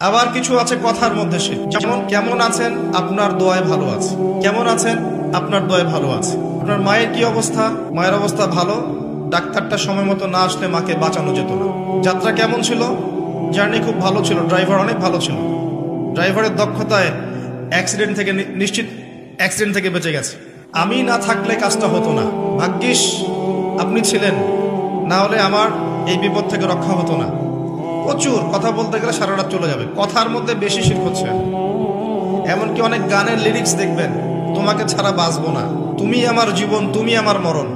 আবার কিছু আছে কথার মধ্যে শিরক, যেমন কেমন আছেন, আপনার দোয়ায় ভালো আছে। কেমন আছেন, আপনার দোয়ায় ভালো আছে। আপনার মায়ের কি অবস্থা, মায়ের অবস্থা ভালো, ডাক্তারটা সময় মতো না আসলে মাকে বাঁচানো যেত না। যাত্রা কেমন ছিল, জার্নি খুব ভালো ছিল, ড্রাইভার অনেক ভালো ছিল, ড্রাইভারের দক্ষতায় অ্যাক্সিডেন্ট থেকে নিশ্চিত অ্যাক্সিডেন্ট থেকে বেঁচে গেছে। আমি না থাকলে কাজটা হতো না, ভাগ্যিস আপনি ছিলেন, না হলে আমার এই বিপদ থেকে রক্ষা হতো না। প্রচুর কথা বলতে গেলে সারা রাত চলে যাবে, কথার মধ্যে বেশি শিরক হচ্ছে। এমনকি অনেক গানের লিরিক্স দেখবেন, তোমাকে ছাড়া বাঁচবো না, তুমি আমার জীবন, তুমি আমার মরণ,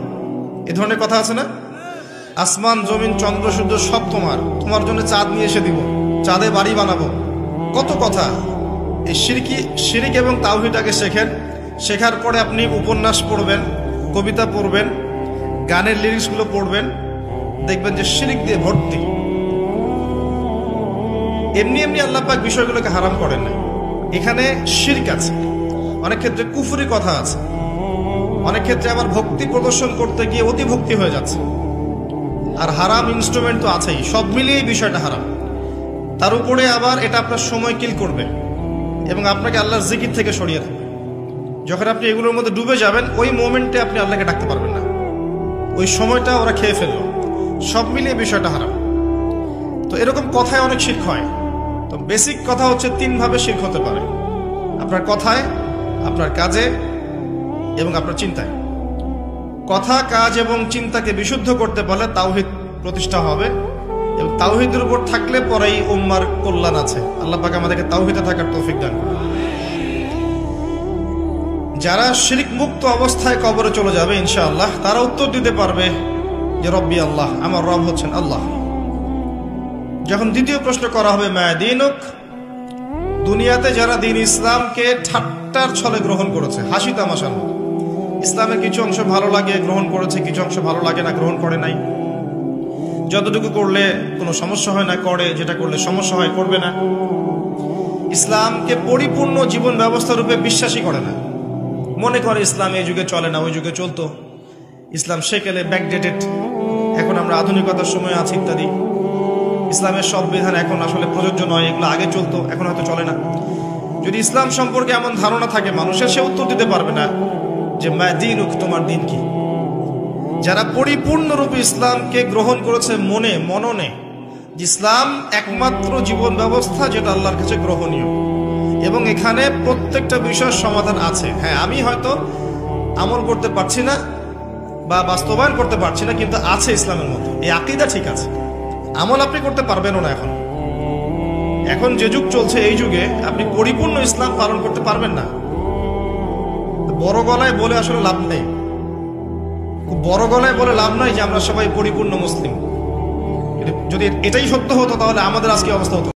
এ ধরনের কথা আছে না? আসমান জমিন চন্দ্র সূর্য সব তোমার, তোমার জন্য চাঁদ নিয়ে এসে দিব, চাঁদে বাড়ি বানাবো, কত কথা। এই শিরিক এবং তাওহীদটাকে শেখেন, শেখার পরে আপনি উপন্যাস পড়বেন, কবিতা পড়বেন, গানের লিরিক্সগুলো পড়বেন, দেখবেন যে শিরিক দিয়ে ভর্তি। এমনি এমনি আল্লাহ পাক বিষয়গুলোকে হারাম করেন না, এখানে শিরক আছে, অনেক ক্ষেত্রে কুফরি কথা আছে, অনেক ক্ষেত্রে আবার ভক্তি প্রদর্শন করতে গিয়ে অতি ভক্তি হয়ে যাচ্ছে, আর হারাম ইনস্ট্রুমেন্ট তো আছেই, সব মিলিয়ে বিষয়টা হারাম। তার উপরে আবার এটা আপনার সময় কিল করবে এবং আপনাকে আল্লাহর জিকির থেকে সরিয়ে দেবে। যখন আপনি এগুলোর মধ্যে ডুবে যাবেন, ওই মোমেন্টে আপনি আল্লাহকে ডাকতে পারবেন না, ওই সময়টা ওরা খেয়ে ফেললো, সব মিলিয়ে বিষয়টা হারাম। তো এরকম কথায় অনেক শিরক হয়। তো বেসিক কথা হচ্ছে তিনভাবে শিরক হতে পারে, আপনার কথায়, আপনার কাজে এবং আপনার চিন্তায়। কথা, কাজ এবং চিন্তাকে বিশুদ্ধ করতে পারলে তাওহীদ প্রতিষ্ঠা হবে, এবং তাওহীদের উপর থাকলে পরেই উম্মার কল্যাণ আছে। আল্লাহ পাক আমাদেরকে তাওহীদে থাকার তৌফিক দান করুন। যারা শিরক মুক্ত অবস্থায় কবরে চলে যাবে ইনশাআল্লাহ, তারা উত্তর দিতে পারবে যে রব্বি আল্লাহ, আমার রব হচ্ছেন আল্লাহ। যখন দ্বিতীয় প্রশ্ন করা হবে মা দীনুক, দুনিয়াতে যারা দিন ইসলামকে ঠাট্টার ছলে গ্রহণ করেছে, হাসি তামাশার মতো, ইসলামের কিছু অংশ ভালো লাগে গ্রহণ করেছে, কিছু অংশ ভালো লাগে না গ্রহণ করে নাই, যতটুকু করলে কোনো সমস্যা হয় না করে, যেটা করলে সমস্যা হয় করবে না, ইসলামকে পরিপূর্ণ জীবন ব্যবস্থা রূপে বিশ্বাসই করে না, মনে করে ইসলাম এই যুগে চলে না, ওই যুগে চলতো, ইসলাম সেকেলে ব্যাকডেটেড, এখন আমরা আধুনিকতার সময় আছি ইত্যাদি, ইসলামের সব বিধান এখন আসলে প্রযোজ্য নয়, এগুলো আগে চলতো এখন হয়তো চলে না। যদি ইসলাম সম্পর্কে এমন ধারণা থাকে মানুষের, সে উত্তর দিতে পারবে না যে মা দীনুক, তোমার দিন কি। যারা পরিপূর্ণরূপে ইসলামকে গ্রহণ করেছে মননে, ইসলাম একমাত্র জীবন ব্যবস্থা যেটা আল্লাহর কাছে গ্রহণীয়, এবং এখানে প্রত্যেকটা বিষয়ের সমাধান আছে। হ্যাঁ, আমি হয়তো আমল করতে পারছি না বা বাস্তবায়ন করতে পারছি না, কিন্তু আছে ইসলামের মধ্যে, এই আকীদা ঠিক আছে। আমল আপনি করতে পারবেনও না, এখন যে যুগ চলছে, এই যুগে আপনি পরিপূর্ণ ইসলাম পালন করতে পারবেন না। বড় গলায় বলে আসলে লাভ নেই, বড় গলায় বলে লাভ নাই যে আমরা সবাই পরিপূর্ণ মুসলিম। যদি এটাই সত্য হতো তাহলে আমাদের আজকে অবস্থা হতো।